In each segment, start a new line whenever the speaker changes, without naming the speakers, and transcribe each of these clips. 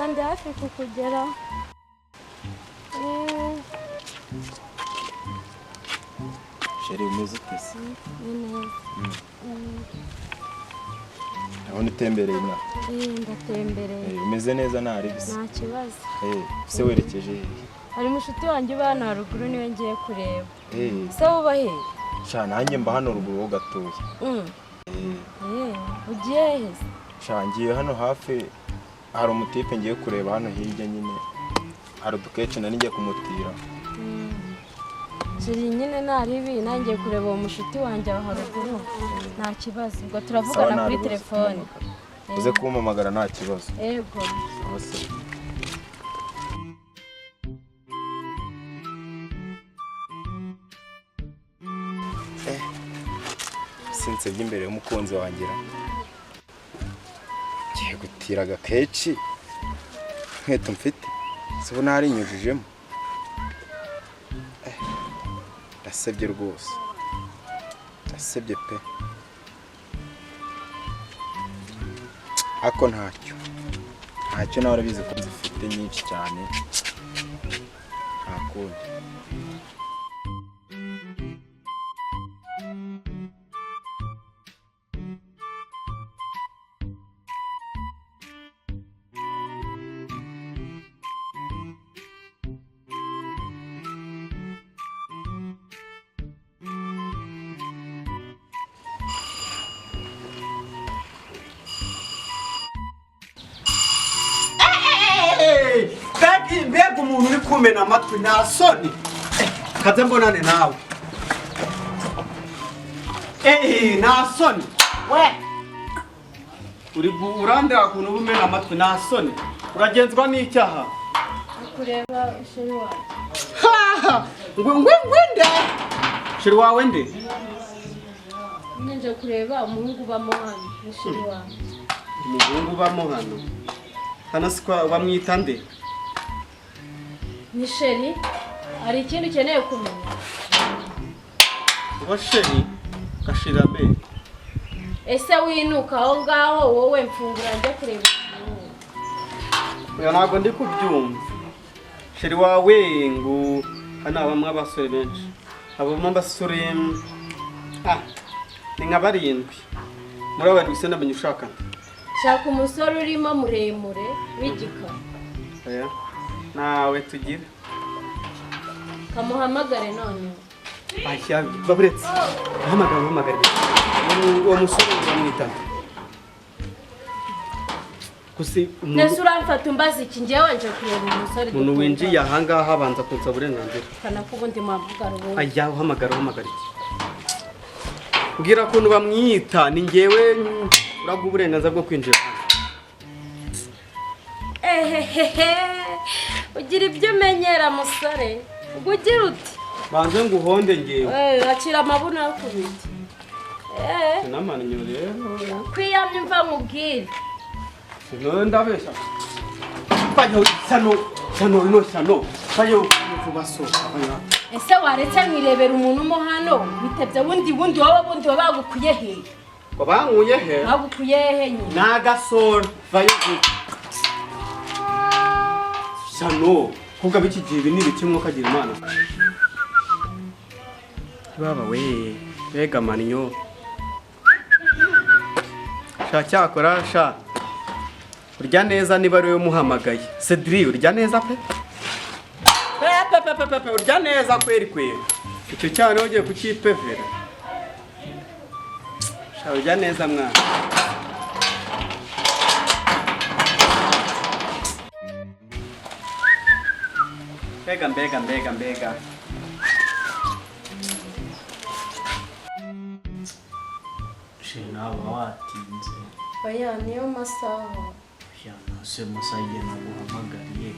ndi hafi kukugera.
Sheri umeze ute se?
Neza.
Abone utembereye na.
Ndatembereye.
Umeze neza ntari bise.
Nta kibazo.
Se werekeje.
Hari mushuti wanjye bana haruguru niwe ngiye kureba. Se uba he?
Sha nanjye mba hano ruguru gatoya.
Ugiye he?
Sha ngiye hano hafi hari umutipe ngiye kureba hano hirya nyine. Hari udukece na ngiye kumutira.
Sheri nyine naribi nangiye kureba uwo mushuti wanjye aho haruguru. Nta kibazo. Ubwo turavugana kuri telefone.
Uze kumpamagara nta kibazo.
Yego.
Sinsebye imbere y'umukunzi wanjye ngiye gutira agakeci nkweto mfite sibo nari nyujujemo ndasebye rwose ndasebye pe ako ntacyo nawe urabizi ko zifite nyinshi cyane nta kundi.
Mbega umuntu uri kumena amatwi nta soni kaze mbonane nawe nta soni we urandira ukuntu uba umena amatwi nta soni uragenzwa n'icyaha
kureba sheri wawe
ngwinde sheri wawe nde
nje kureba umuhungu bamo hano sheri wawe
umuhungu bamo hano sikwa bamwita nde
ni sheri hari ikintu ukeneye kumenya
uba sheri gashirabe
ese winuka aho ngaho wowe mfungura njye kureba
oya ntabwo ndi kubyumva sheri wawe ngo hano habamo abasore benshi habamo abasore ni nka barindwi muri abo barindwi se ndamenye ushaka
shaka umusore urimo muremure w'igikara
oya nawe tugira
kamuhamagare none
baburetse hamagara uwo musore uramwita kusi
nese uramfata umbaza iki ngewe nje kureba umusore
umuntu winjiye ahangaha abanza kunsa uburenganzira
kana kuko ndi mavugaro ubu
ajya uhamagara iki ubwira kuntu bamwita ni ngewe uraga uburenganzira bwo kwinjira
ugira ibyo umenyera musore ugira uti
banze ngo uhonde ngewe
akira amabuno yo kubita
namanye rero
kwiyamye mva mubwire
ndabesha bayo sano bayo kubasoka
ese waretse mwirebera umuntu mo hano bitebye wundi bagukuye he
ko bankuye he
bagukuye he nyine
nagasora bayo sano kuga biki gihe ni bikimwe kagira imana baba we bega maninyo cyakora sha urya neza niba ari we muhamagaye Cedri urya neza pe urya neza kweri icyo cyane ugiye kucyipevera sha urya neza mwana mbega
shena watinze
oya niyo masaha
se musaye naguhamagariye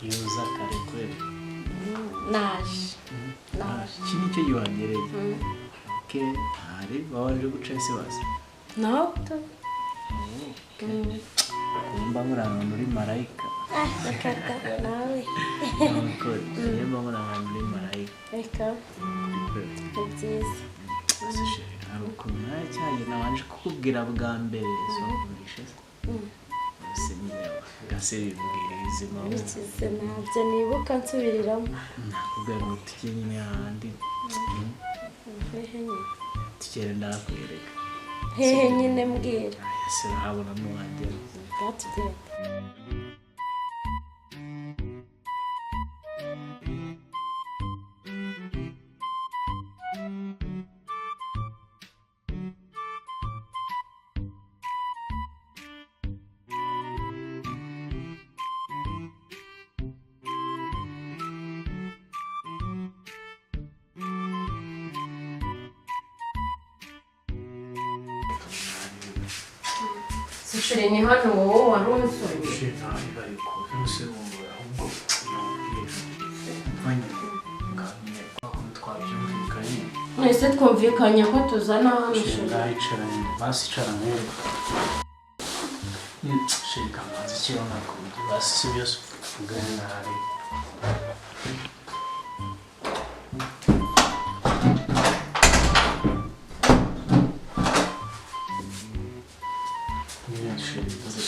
yuza kare kweli
naje
iki nicyo gihangereye ke hari babanje guca ese base
no
mba murana muri marayika
nawe
mba murana muri marayika
reka byiza
hari ukuntu cyane nabanje kukubwira bwa mbere so kurisha se nyine seri mbwira izima
bikize ntabyo nibuka nsubiriramo
nakubwira ngo tujye nyine ahandi
hehe nyine
tugere ndakwereka
hehe nyine mbwira
ese urahabona n'uwagera
bwatugenda Sishiri ni hano wowe wari umusore.
Shitani ariko nuse wumva ahubwo mvanye ngamye aho twabyumvikanye.
Mwese twumvikanye ko tuzana hano
Shitani ndayicaranye basicaranye. Shitani amaze kirona kundi basi byose ugana nari.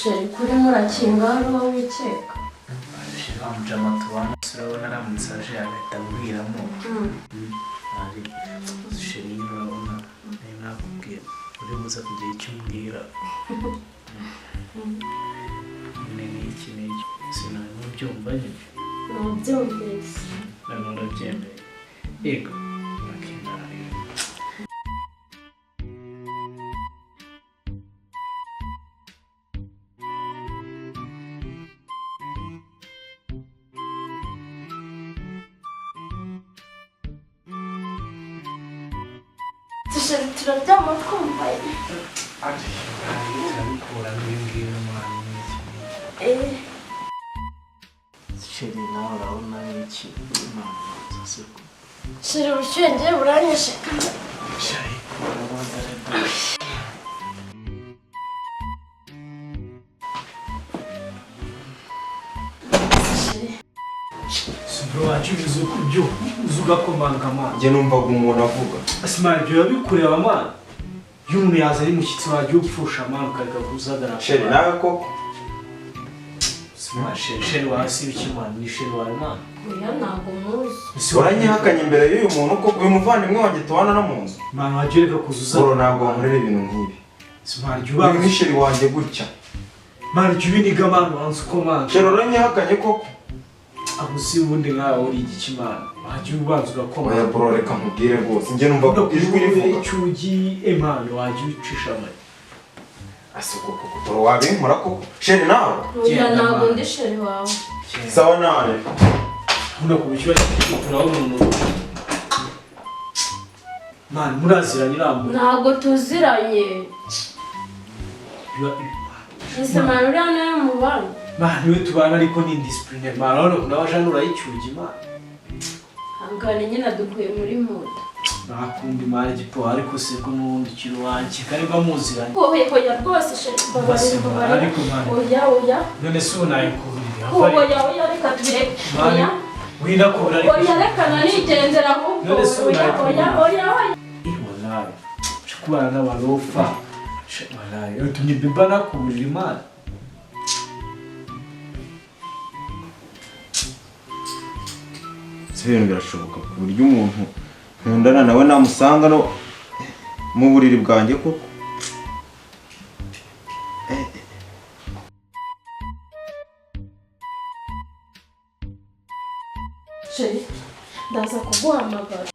Sheri kuri murakinga hano wikeka.
Shitani amjama tubana surabona aramusaje agahita ambwiramo. Ari shitani urabona nakubwira uri buza kugira icyo umbwira. Iki sinari mubyumva nyine.
Nabyumvise.
None urabyemeye. Yego. Nakindara rero.
Sheri turaryama twumvaye.
Turabikura n'ibingibi umwana n'iki. Sheri nawe urabona n'iki impamvu zose.
Sheri ubushyuhe buranyishe.
Sheri urabona rero. Bro, acubiza kubyo uzugakomanga man.
Nge numvaga umuntu avuga.
Asima ibyo yabikureba man. Yumuntu yaza ari mushyitsi waje upfusha man ukareka kuzagara.
Sheri nawe koko.
Sima sheri wasi bikimana ni sheri wa man.
Oya ntabwo muzi.
Uranyihakanye imbere y'uyu muntu koko uyu muvandimwe wanjye tubana no mu nzu.
Man wagereka kuzuza.
Bro ntabwo wankorera ibintu nk'ibi.
Sima juba.
Ni sheri wanjye gutya.
Man jubiniga man wansu ko man.
Sheri uranyihakanye koko.
Amusi ubundi nkaho uri igikimana. Waje ubanza ugakoma.
Oya bro reka nkubwire rwose. Nge numva ijwi rivuga.
Icyugi emana waje ucisha man.
Asuko koko bro wabinkora koko. Sheri nawe.
Oya ntabwo ndi sheri wawe.
Sawa nawe.
Una kubishyura turabona umuntu. Man muraziranye rambo.
Ntabwo tuziranye. Ese man uri hano mu bana.
Man we tubana ariko ni discipline man urabona ko nawe jana urayicyugi man.
Hangane nyine dukuye muri mood.
Nakundi man igipo ariko se ko n'undi kiro wanjye kari bamuziranye.
Oya rwose sheri babarira.
Ariko man.
Oya.
None se unayikubirira.
Oya reka tubireke. Oya.
Wina kubira ariko.
Oya reka nanigendera ahubwo.
None se unayikubirira.
Oya.
Wallahi. Shukubana n'abarofa. Wallahi. Utumye biba nakubirira man.
Ibintu birashoboka ku buryo umuntu nkundana nawe namusanga no mu buriri bwanjye koko.
Sheri ndaza kuguhamagara.